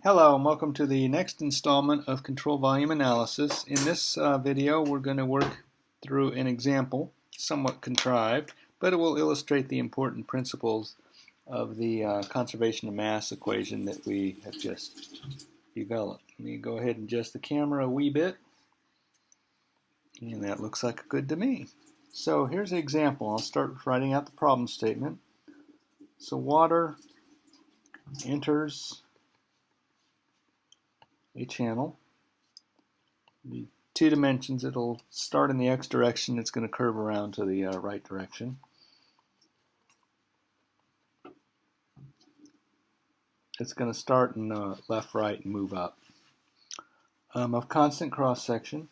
Hello and welcome to the next installment of Control Volume Analysis. In this video we're going to work through an example, somewhat contrived, but it will illustrate the important principles of the conservation of mass equation that we have just developed. Let me go ahead and adjust the camera a wee bit, and that looks like good to me. So here's the example. I'll start with writing out the problem statement. So water enters a channel. The two dimensions, it'll start in the x direction, it's going to curve around to the right direction. It's going to start in left, right, and move up. Of constant cross section.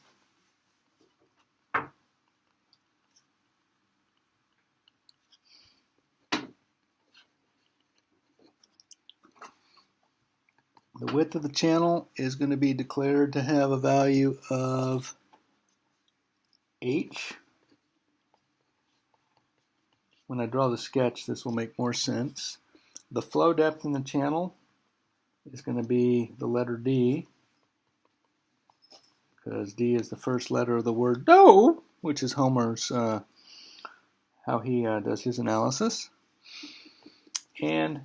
The width of the channel is going to be declared to have a value of h. When I draw the sketch, this will make more sense. The flow depth in the channel is going to be the letter D, because D is the first letter of the word do, which is Homer's, how he does his analysis. And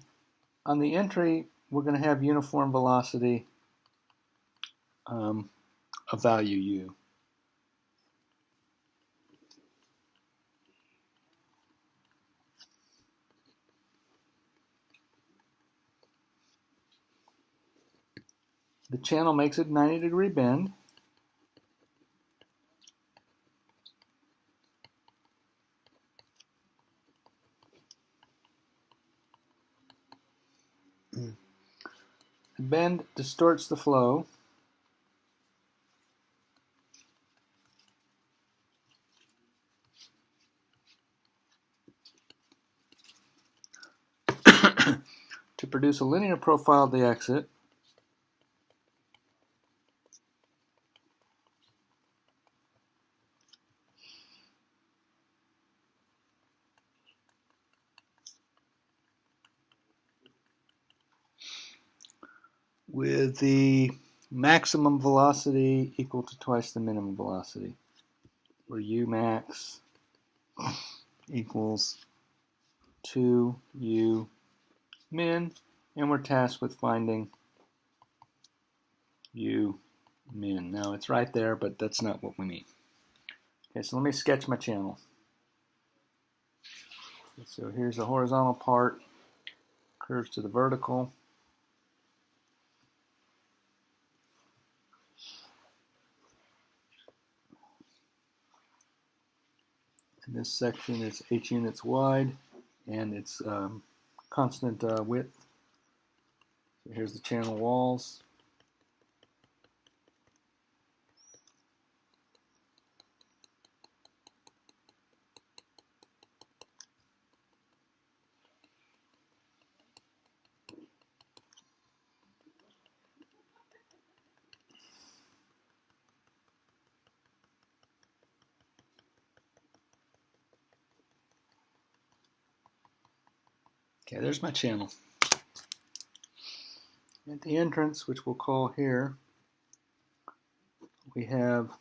on the entry, we're going to have uniform velocity of value u. The channel makes a 90-degree bend. The bend distorts the flow. To produce a linear profile of the exit. With the maximum velocity equal to twice the minimum velocity, where u max equals 2u min, and we're tasked with finding u min. Now it's right there, but that's not what we mean. Okay, so let me sketch my channel. So here's the horizontal part, curves to the vertical. And this section is h units wide, and it's constant width. So here's the channel walls. Okay, there's my channel. At the entrance, which we'll call here, we have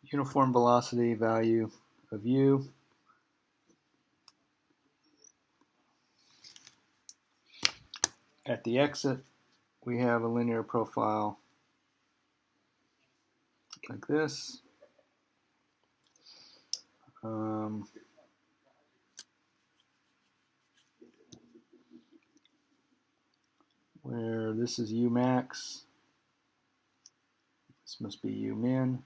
uniform velocity value of u. At the exit, we have a linear profile like this. Where this is u max, this must be u min.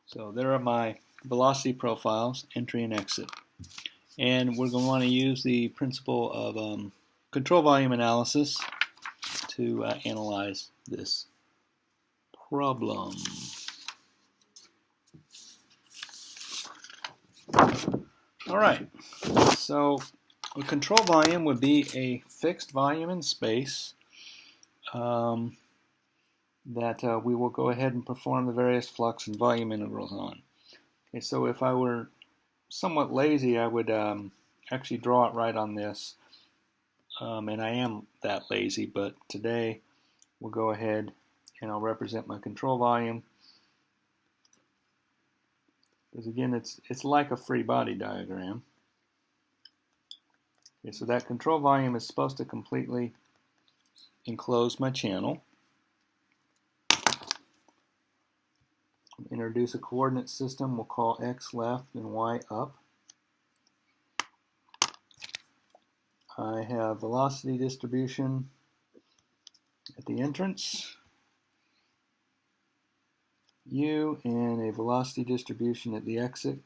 So there are my velocity profiles, entry and exit. And we're going to want to use the principle of control volume analysis to analyze this problem. All right, so a control volume would be a fixed volume in space that we will go ahead and perform the various flux and volume integrals on. Okay, so if I were somewhat lazy, I would actually draw it right on this. And I am that lazy, but today we'll go ahead and I'll represent my control volume. Because again, it's like a free body diagram. Okay, so that control volume is supposed to completely enclose my channel. Introduce a coordinate system we'll call X left and Y up. I have velocity distribution at the entrance, U, and a velocity distribution at the exit.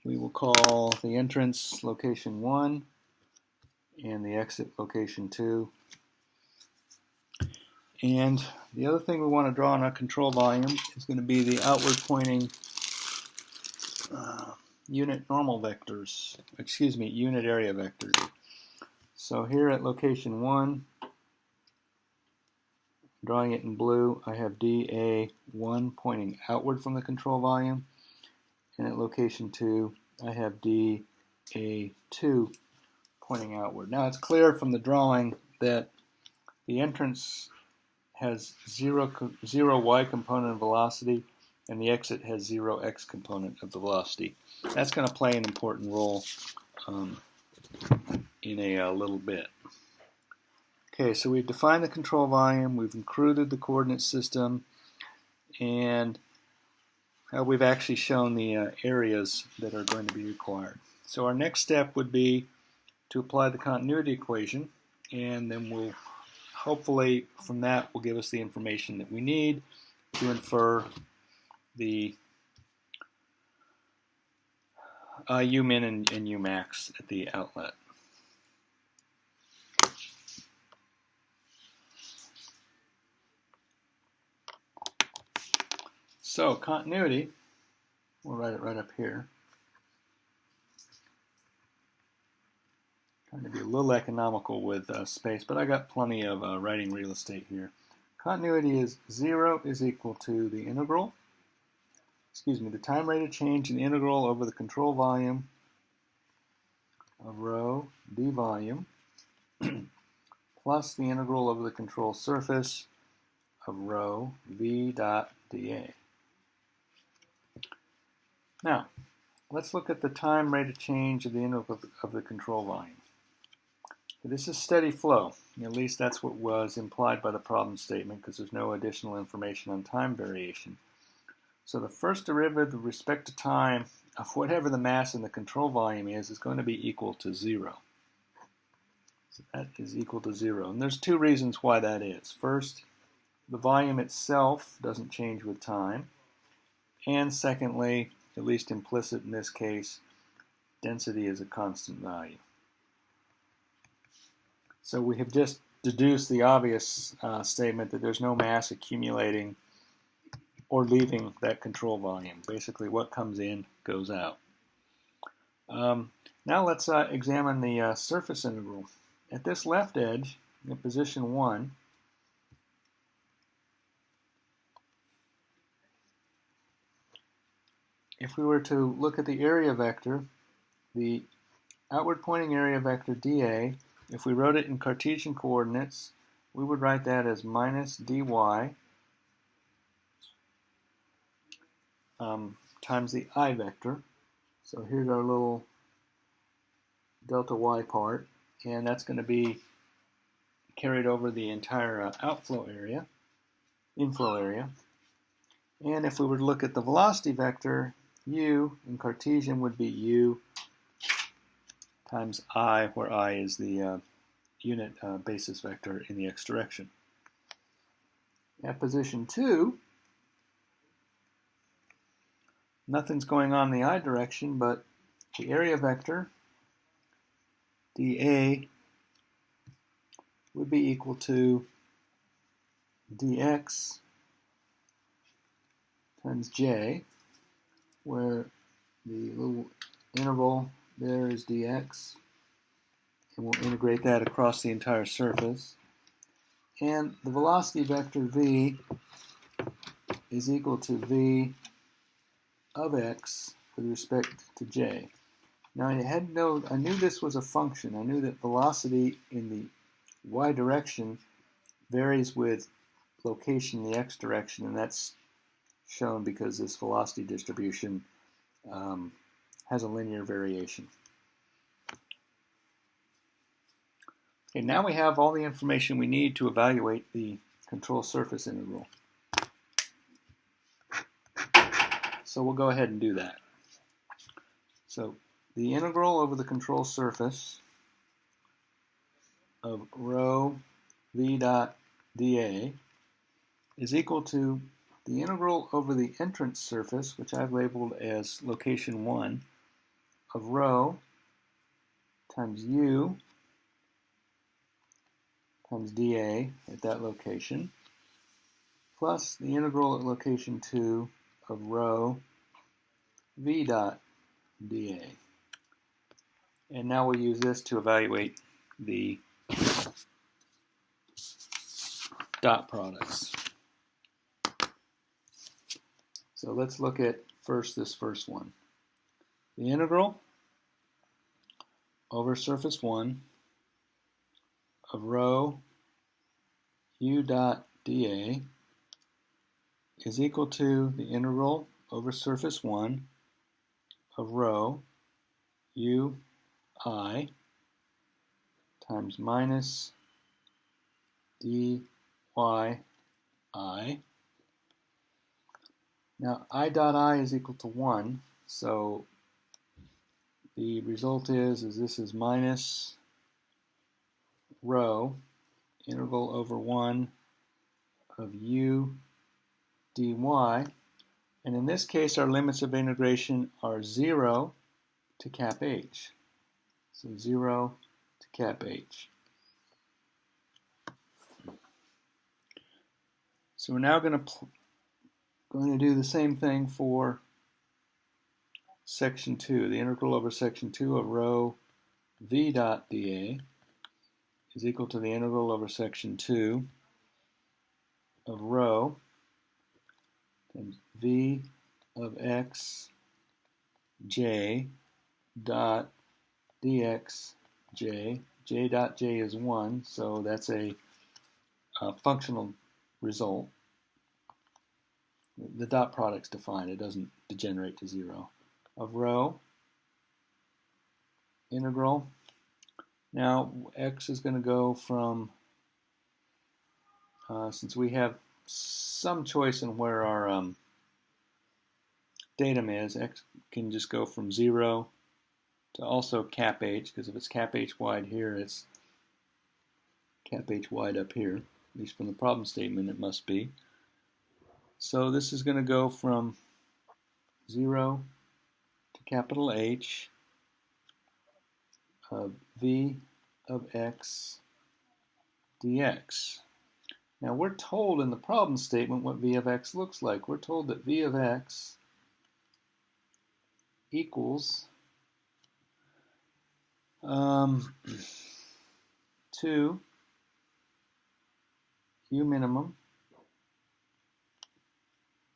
We will call the entrance location 1 and the exit location 2. And the other thing we want to draw on our control volume is going to be the outward pointing unit normal vectors, unit area vectors. So here at location 1, drawing it in blue, I have dA1 pointing outward from the control volume, and at location 2, I have dA2 pointing outward. Now it's clear from the drawing that the entrance has zero y component of velocity, and the exit has 0 x component of the velocity. That's going to play an important role in a little bit. Okay, so we've defined the control volume, we've included the coordinate system, and we've actually shown the areas that are going to be required. So our next step would be to apply the continuity equation, and then we'll hopefully from that will give us the information that we need to infer the Umin and Umax at the outlet. So continuity, we'll write it right up here. Trying to be a little economical with space, but I got plenty of writing real estate here. Continuity is 0 is equal to the integral, the time rate of change in the integral over the control volume of rho d volume plus the integral over the control surface of rho v dot dA. Now, let's look at the time rate of change of the integral of the control volume. This is steady flow. At least that's what was implied by the problem statement, because there's no additional information on time variation. So the first derivative with respect to time of whatever the mass in the control volume is going to be equal to 0. So that is equal to 0. And there's two reasons why that is. First, the volume itself doesn't change with time. And secondly, at least implicit in this case, density is a constant value. So we have just deduced the obvious statement that there's no mass accumulating or leaving that control volume. Basically, what comes in goes out. Now let's examine the surface integral. At this left edge, in position 1, if we were to look at the area vector, the outward pointing area vector dA, if we wrote it in Cartesian coordinates, we would write that as minus dy times the I vector. So here's our little delta y part, and that's going to be carried over the entire inflow area. And if we were to look at the velocity vector, u in Cartesian would be u times I, where I is the unit basis vector in the x direction. At position 2, nothing's going on in the I direction, but the area vector, dA, would be equal to dx times j, where the little interval there is dx, and we'll integrate that across the entire surface. And the velocity vector v is equal to v of x with respect to j. Now I knew this was a function. I knew that velocity in the y direction varies with location in the x direction, and that's shown because this velocity distribution has a linear variation. Okay, now we have all the information we need to evaluate the control surface integral. So we'll go ahead and do that. So the integral over the control surface of rho v dot dA is equal to the integral over the entrance surface, which I've labeled as location 1, of rho times u times dA at that location, plus the integral at location 2 of rho v dot dA. And now we'll use this to evaluate the dot products. So let's look at first this first one. The integral over surface 1 of rho u dot dA is equal to the integral over surface 1 of rho u I times minus dy I. Now I dot I is equal to 1, so the result is this is minus rho integral over 1 of u dy, and in this case our limits of integration are 0 to cap h. So 0 to cap h. So we're now going to do the same thing for section 2. The integral over section 2 of rho v dot dA is equal to the integral over section 2 of rho times v of x j dot dx j. J dot j is 1, so that's a functional result. The dot product's defined, it doesn't degenerate to 0. Of rho integral. Now x is going to go from, since we have some choice in where our datum is, x can just go from 0 to also cap h, because if it's cap h wide here, it's cap h wide up here. At least from the problem statement it must be. So this is going to go from 0 to capital H of v of x dx. Now we're told in the problem statement what v of x looks like. We're told that v of x equals 2 u minimum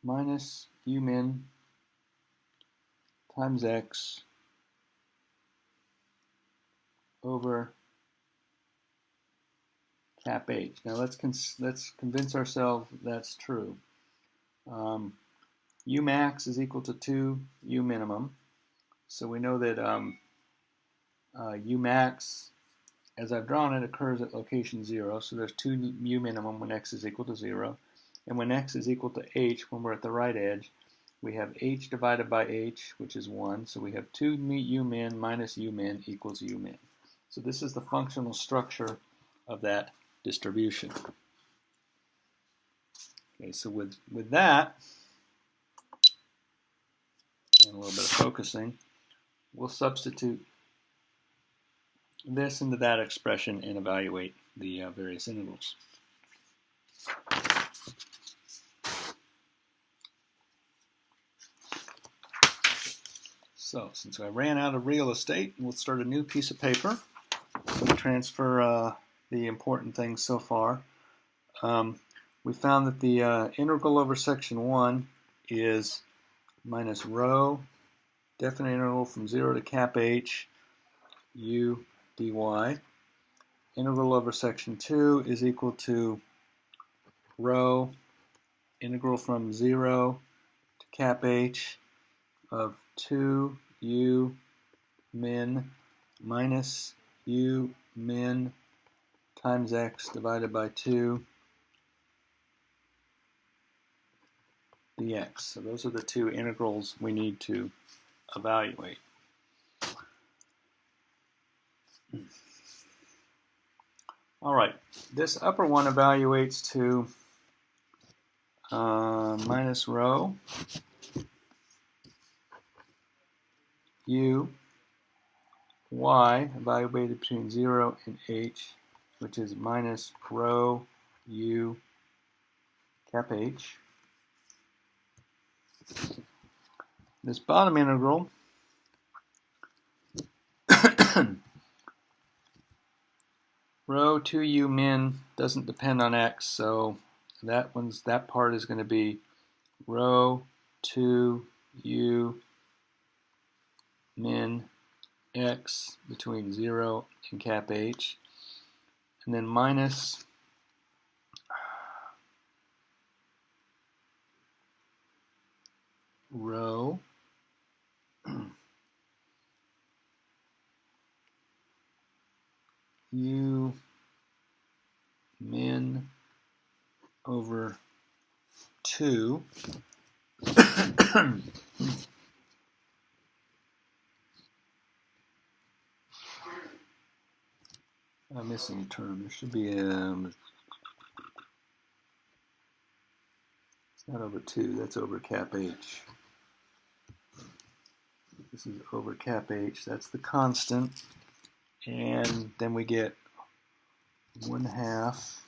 minus u min times x over cap h. Now let's convince ourselves that's true. U max is equal to 2 u minimum, so we know that u max, as I've drawn it, occurs at location 0, so there's 2 u minimum when x is equal to 0, and when x is equal to h, when we're at the right edge, we have h divided by h, which is 1, so we have 2 u min minus u min equals u min. So this is the functional structure of that distribution. Okay, so with that, and a little bit of focusing, we'll substitute this into that expression and evaluate the various integrals. So since I ran out of real estate, we'll start a new piece of paper. We'll transfer the important things so far. we found that the integral over section 1 is minus rho, definite integral from 0 to cap h, u dy. Integral over section 2 is equal to rho, integral from 0 to cap h of 2u min minus u min times x divided by 2 dx. So those are the two integrals we need to evaluate. All right, this upper one evaluates to minus rho u y evaluated between 0 and h, which is minus rho u cap h. This bottom integral rho 2u min doesn't depend on x, so that part is going to be rho 2u min x between 0 and cap h, and then minus rho u min over 2 I'm missing a term. There should be it's not over 2, that's over cap h. This is over cap h, that's the constant, and then we get 1/2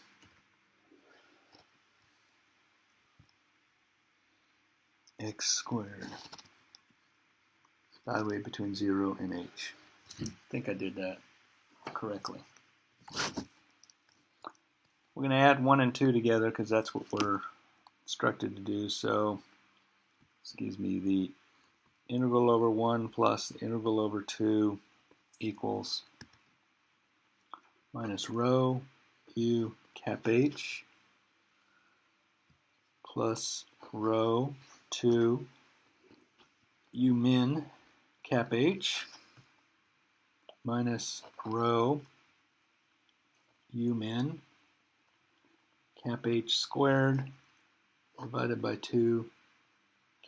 x squared evaluated between 0 and h. I think I did that correctly. We're going to add 1 and 2 together because that's what we're instructed to do. So this gives me the integral over 1 plus the integral over 2 equals minus rho u cap h plus rho 2 u min cap h minus rho u min cap h squared divided by 2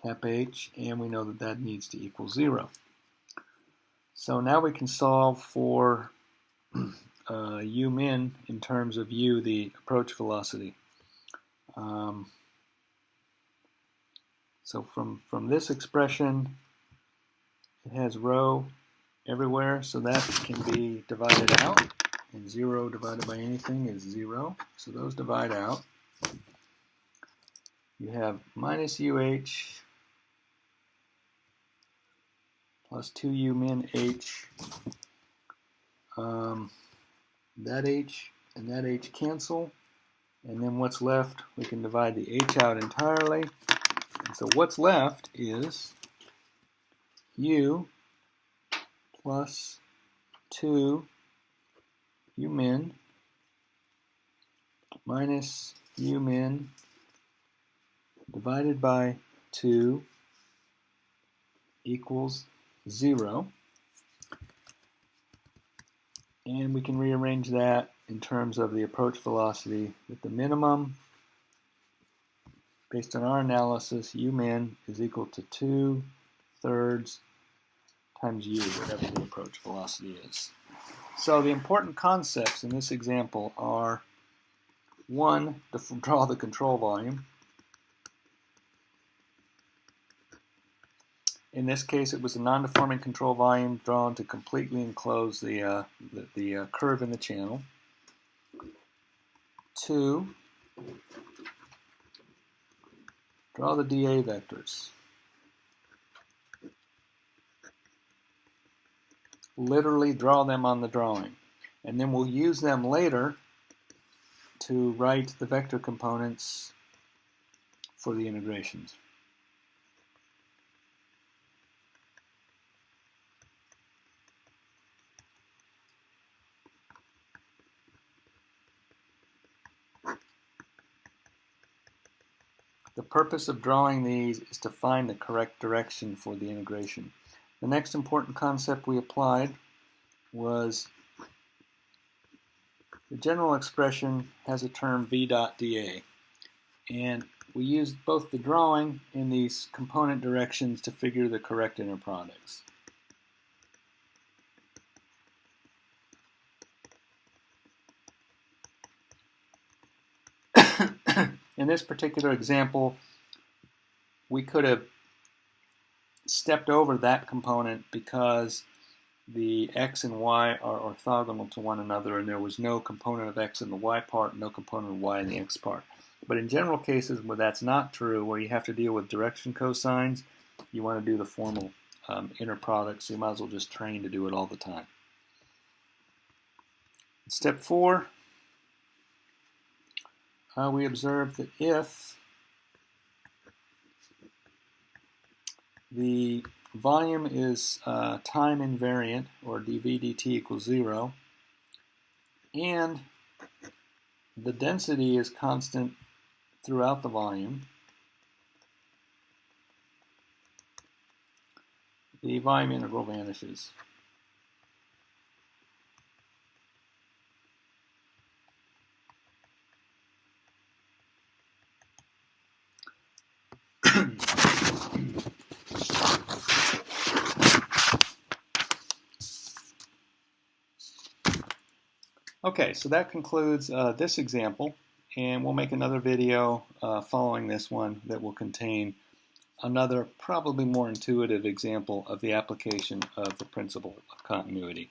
cap h, and we know that that needs to equal 0. So now we can solve for u min in terms of u, the approach velocity. So from this expression, it has rho everywhere, so that can be divided out, and 0 divided by anything is 0, so those divide out. You have minus uh plus 2u min h. That h and that h cancel, and then what's left, we can divide the h out entirely, and so what's left is u plus 2 u min minus u min divided by 2 equals 0. And we can rearrange that in terms of the approach velocity with the minimum. Based on our analysis, u min is equal to 2/3 times u, whatever the approach velocity is. So the important concepts in this example are, 1, to draw the control volume. In this case, it was a non-deforming control volume drawn to completely enclose the curve in the channel. 2, draw the dA vectors. Literally draw them on the drawing. And then we'll use them later to write the vector components for the integrations. The purpose of drawing these is to find the correct direction for the integration. The next important concept we applied was the general expression has a term v dot dA, and we used both the drawing and these component directions to figure the correct inner products. In this particular example, we could have stepped over that component because the x and y are orthogonal to one another, and there was no component of x in the y part, no component of y in the x part. But in general cases where that's not true, where you have to deal with direction cosines, you want to do the formal inner product, so you might as well just train to do it all the time. Step 4, we observed that if the volume is time invariant, or dv dt equals 0, and the density is constant throughout the volume, the volume integral vanishes. Okay, so that concludes this example, and we'll make another video following this one that will contain another, probably more intuitive example of the application of the principle of continuity.